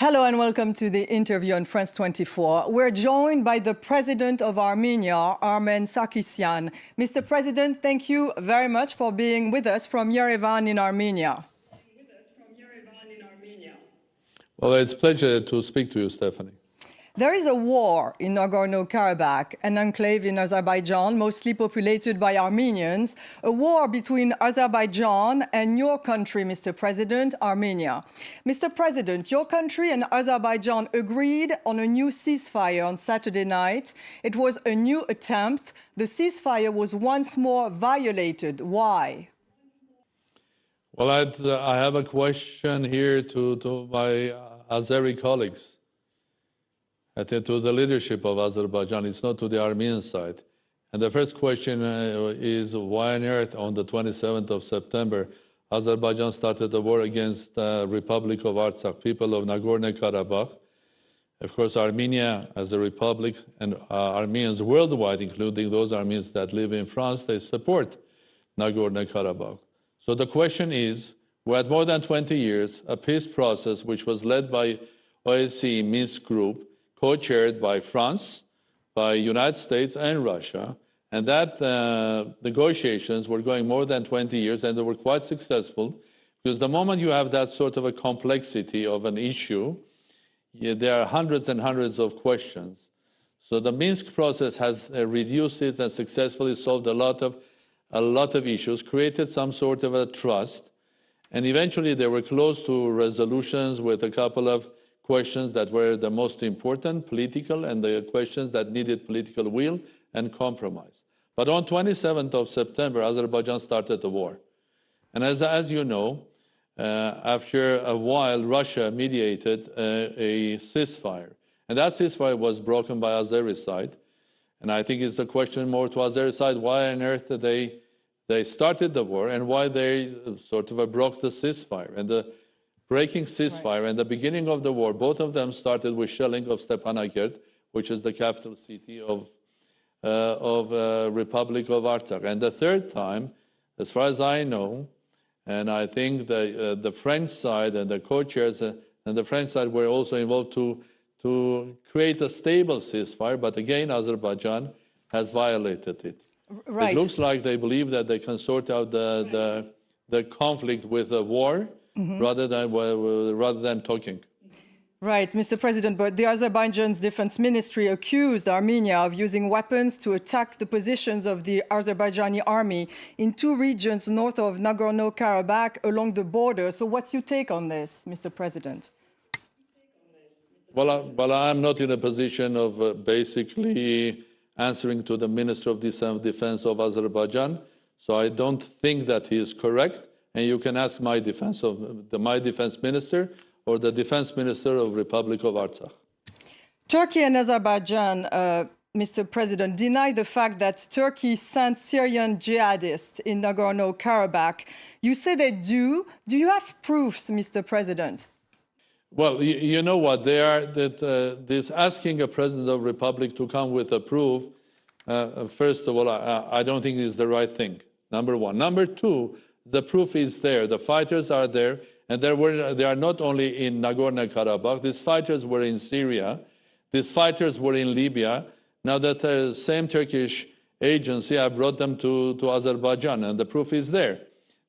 Hello and welcome to the interview on France 24. We're joined by the President of Armenia, Armén Sargsyan. Mr. President, thank you very much for being with us from Yerevan in Armenia. Well, it's a pleasure to speak to you, Stephanie. There is a war in Nagorno-Karabakh, an enclave in Azerbaijan, mostly populated by Armenians, a war between Azerbaijan and your country, Mr. President, Armenia. Mr. President, your country and Azerbaijan agreed on a new ceasefire on Saturday night. It was a new attempt. The ceasefire was once more violated. Why? Well, I have a question here to my Azeri colleagues. To the leadership of Azerbaijan, it's not to the Armenian side. And the first question is why on earth on the 27th of September, Azerbaijan started a war against the Republic of Artsakh, people of Nagorno-Karabakh. Of course, Armenia as a republic and Armenians worldwide, including those Armenians that live in France, they support Nagorno-Karabakh. So the question is, we had more than 20 years, a peace process which was led by OSCE Minsk Group, co-chaired by France, by United States and Russia, and that negotiations were going more than 20 years and they were quite successful because the moment you have that sort of a complexity of an issue, there are hundreds and hundreds of questions. So the Minsk process has reduced it and successfully solved a lot of issues, created some sort of a trust, and eventually they were close to resolutions with a couple of questions that were the most important, political, and the questions that needed political will and compromise. But on 27th of September, Azerbaijan started the war. And as you know, after a while, Russia mediated a ceasefire. And that ceasefire was broken by Azeri side. And I think it's a question more to Azeri side, why on earth they started the war and why they sort of broke the ceasefire. And the breaking ceasefire and the beginning of the war, both of them started with shelling of Stepanakert, which is the capital city of Republic of Artsakh. And the third time, as far as I know, and I think the French side and the co-chairs and the French side were also involved to create a stable ceasefire, but again, Azerbaijan has violated it. Right. It looks like they believe that they can sort out the conflict with a war, rather than talking. Right, Mr. President, but the Azerbaijan's defense ministry accused Armenia of using weapons to attack the positions of the Azerbaijani army in two regions north of Nagorno-Karabakh along the border. So what's your take on this, Mr. President? Well, I'm not in a position of basically answering to the Minister of Defense of Azerbaijan, so I don't think that he is correct. And you can ask my defense minister or the defense minister of Republic of Artsakh. Turkey and Azerbaijan, Mr. President, deny the fact that Turkey sent Syrian jihadists in Nagorno-Karabakh. You say they do. Do you have proofs, Mr. President? Well, you know what? They are this asking a president of Republic to come with a proof. First of all, I don't think is the right thing. Number one. Number two. The proof is there. The fighters are there, and they are not only in Nagorno-Karabakh. These fighters were in Syria. These fighters were in Libya. Now that same Turkish agency, I brought them to Azerbaijan, and the proof is there.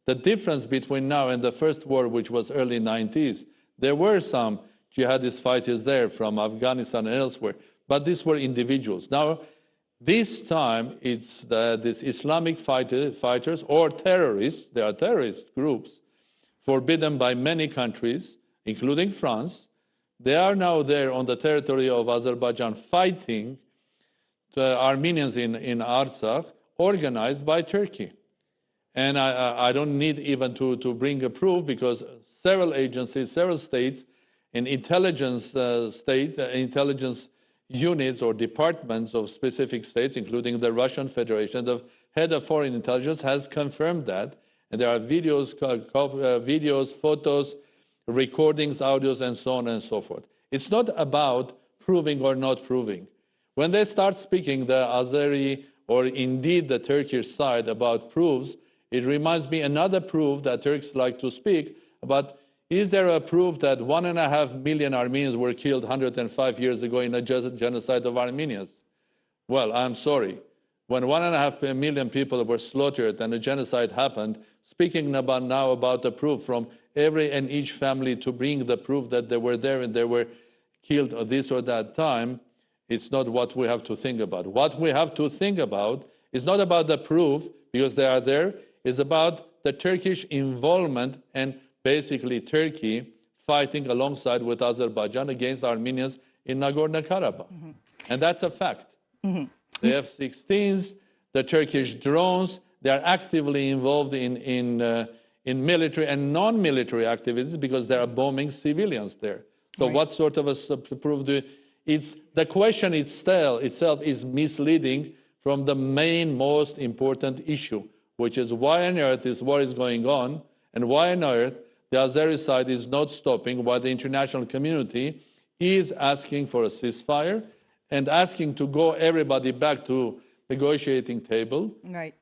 The difference between now and the first war, which was early 90s, there were some jihadist fighters there from Afghanistan and elsewhere, but these were individuals. Now, this time, it's these Islamic fighters or terrorists, they are terrorist groups, forbidden by many countries, including France. They are now there on the territory of Azerbaijan fighting the Armenians in Artsakh, organized by Turkey. And I don't need even to bring a proof because several agencies, several states, and intelligence units or departments of specific states, including the Russian Federation, the head of foreign intelligence has confirmed that. And there are videos, photos, recordings, audios, and so on and so forth. It's not about proving or not proving. When they start speaking, the Azeri or indeed the Turkish side about proofs, it reminds me another proof that Turks like to speak about Is there a proof that 1.5 million Armenians were killed 105 years ago in a genocide of Armenians? Well, I'm sorry. When 1.5 million people were slaughtered and a genocide happened, speaking about now about the proof from every and each family to bring the proof that they were there and they were killed at this or that time, it's not what we have to think about. What we have to think about is not about the proof, because they are there, it's about the Turkish involvement and basically Turkey fighting alongside with Azerbaijan against Armenians in Nagorno-Karabakh. And that's a fact. The F-16s, the Turkish drones, they are actively involved in military and non-military activities because they are bombing civilians there. So what sort of a proof do it's the question itself is misleading from the main, most important issue, which is why on earth this war is going on, and why on earth the Azeri side is not stopping, why the international community is asking for a ceasefire and asking to go everybody back to negotiating table. Right.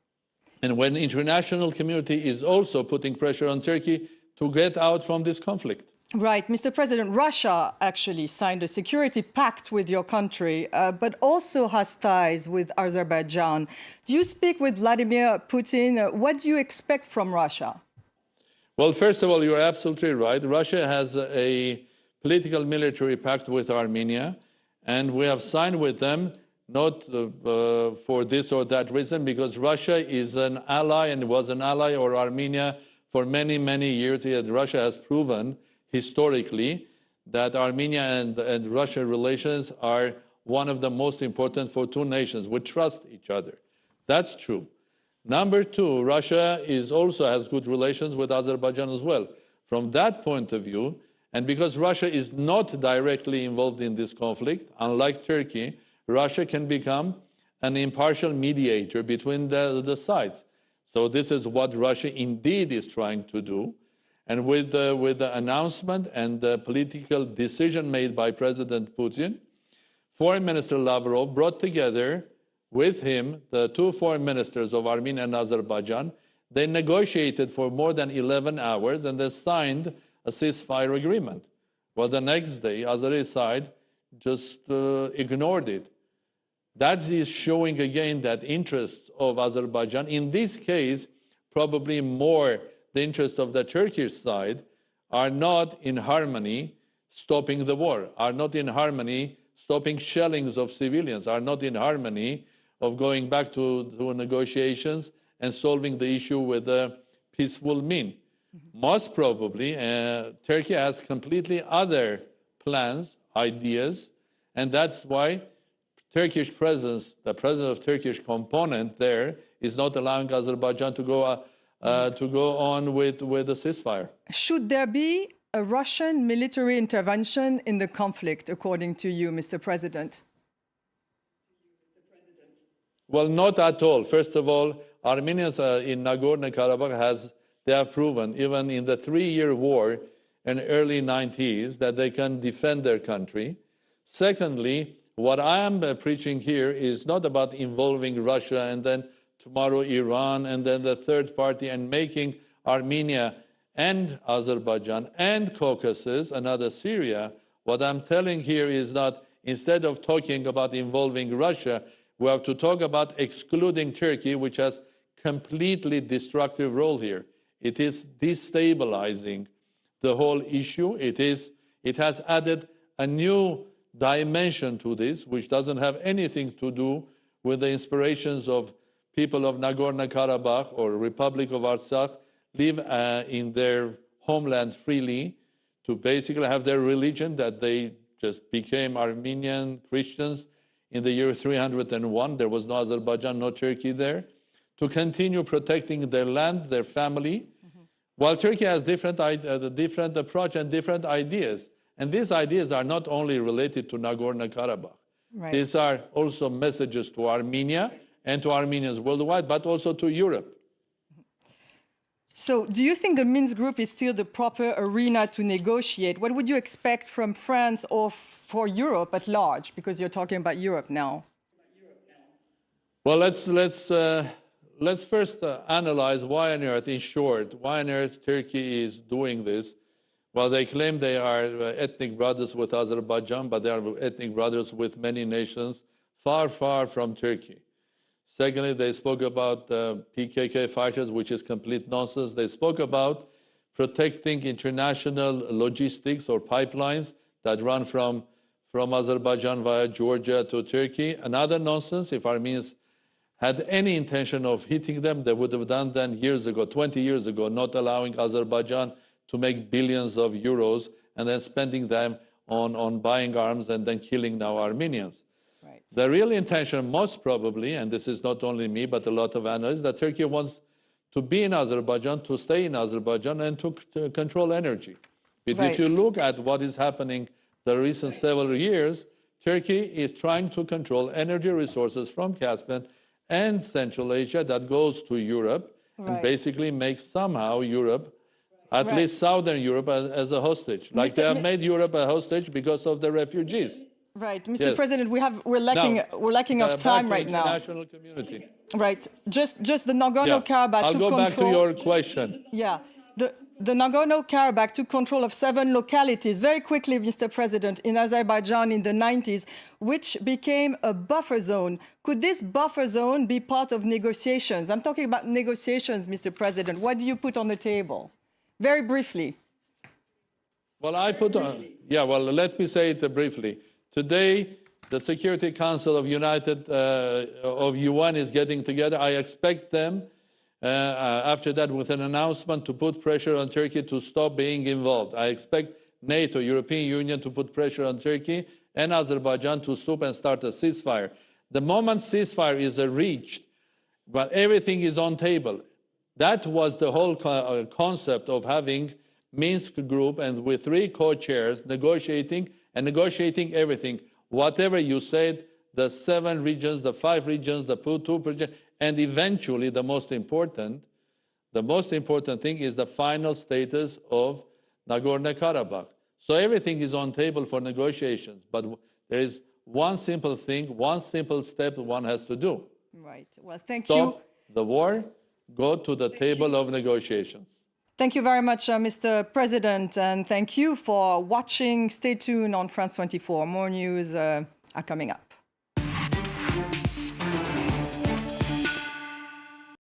And when the international community is also putting pressure on Turkey to get out from this conflict. Right. Mr. President, Russia actually signed a security pact with your country, but also has ties with Azerbaijan. Do you speak with Vladimir Putin? What do you expect from Russia? Well, first of all, you're absolutely right. Russia has a political military pact with Armenia, and we have signed with them not for this or that reason, because Russia is an ally and was an ally of Armenia for many, many years. Russia has proven historically that Armenia and Russia relations are one of the most important for two nations. We trust each other. That's true. Number two, Russia also has good relations with Azerbaijan as well. From that point of view, and because Russia is not directly involved in this conflict, unlike Turkey, Russia can become an impartial mediator between the sides. So this is what Russia indeed is trying to do. And with the announcement and the political decision made by President Putin, Foreign Minister Lavrov brought together with him the two foreign ministers of Armenia and Azerbaijan. They negotiated for more than 11 hours and they signed a ceasefire agreement. Well, the next day, Azeri side just ignored it. That is showing again that interests of Azerbaijan, in this case, probably more the interests of the Turkish side, are not in harmony stopping the war, are not in harmony stopping shellings of civilians, are not in harmony of going back to negotiations and solving the issue with a peaceful mean. Most probably, Turkey has completely other plans, ideas, and that's why Turkish presence, the presence of Turkish component there, is not allowing Azerbaijan to go on with the ceasefire. Should there be a Russian military intervention in the conflict, according to you, Mr. President? Well, not at all. First of all, Armenians in Nagorno-Karabakh have proven, even in the 3-year war in the early 90s, that they can defend their country. Secondly, what I am preaching here is not about involving Russia and then tomorrow Iran and then the third party and making Armenia and Azerbaijan and Caucasus another Syria. What I'm telling here is that instead of talking about involving Russia, we have to talk about excluding Turkey, which has completely destructive role here. It is destabilizing the whole issue. It has added a new dimension to this, which doesn't have anything to do with the inspirations of people of Nagorno-Karabakh or Republic of Artsakh live in their homeland freely to basically have their religion that they just became Armenian Christians in the year 301. There was no Azerbaijan, no Turkey there. To continue protecting their land, their family, while Turkey has different approach and different ideas. And these ideas are not only related to Nagorno-Karabakh. Right. These are also messages to Armenia and to Armenians worldwide, but also to Europe. So do you think the Minsk group is still the proper arena to negotiate? What would you expect from France or for Europe at large? Because you're talking about Europe now. Well, let's first analyze why on earth, in short, why on earth Turkey is doing this. Well, they claim they are ethnic brothers with Azerbaijan, but they are ethnic brothers with many nations far, far from Turkey. Secondly, they spoke about PKK fighters, which is complete nonsense. They spoke about protecting international logistics or pipelines that run from Azerbaijan via Georgia to Turkey. Another nonsense. If Armenians had any intention of hitting them, they would have done that years ago, 20 years ago, not allowing Azerbaijan to make billions of euros and then spending them on buying arms and then killing now Armenians. Right. The real intention, most probably, and this is not only me, but a lot of analysts, that Turkey wants to be in Azerbaijan, to stay in Azerbaijan, and to control energy. But Right. if you look at what is happening the recent several years, Turkey is trying to control energy resources from Caspian and Central Asia that goes to Europe and Right. basically makes somehow Europe, at Right. least Southern Europe, as a hostage. Like they have made Europe a hostage because of the refugees. Right, Mr. Yes. President, we're lacking of back time to right now. international community. Right, just the Nagorno-Karabakh I'll to go control. back to your question. Yeah, the Nagorno-Karabakh to control of 7 localities, very quickly, Mr. President, in Azerbaijan in the 90s, which became a buffer zone. Could this buffer zone be part of negotiations? I'm talking about negotiations, Mr. President. What do you put on the table? Very briefly. Well, let me say it briefly. Today, the Security Council of UN is getting together. I expect them, after that, with an announcement to put pressure on Turkey to stop being involved. I expect NATO, European Union, to put pressure on Turkey and Azerbaijan to stop and start a ceasefire. The moment ceasefire is reached, but everything is on table. That was the whole concept of having Minsk group and with 3 co-chairs negotiating everything. Whatever you said, the 7 regions, the 5 regions, the 2 regions, and eventually the most important thing is the final status of Nagorno-Karabakh. So everything is on table for negotiations, but there is one simple thing, one simple step one has to do. Right, well, thank Stop you. the war, go to the table of negotiations. Thank you very much, Mr. President, and thank you for watching. Stay tuned on France 24. More news are coming up.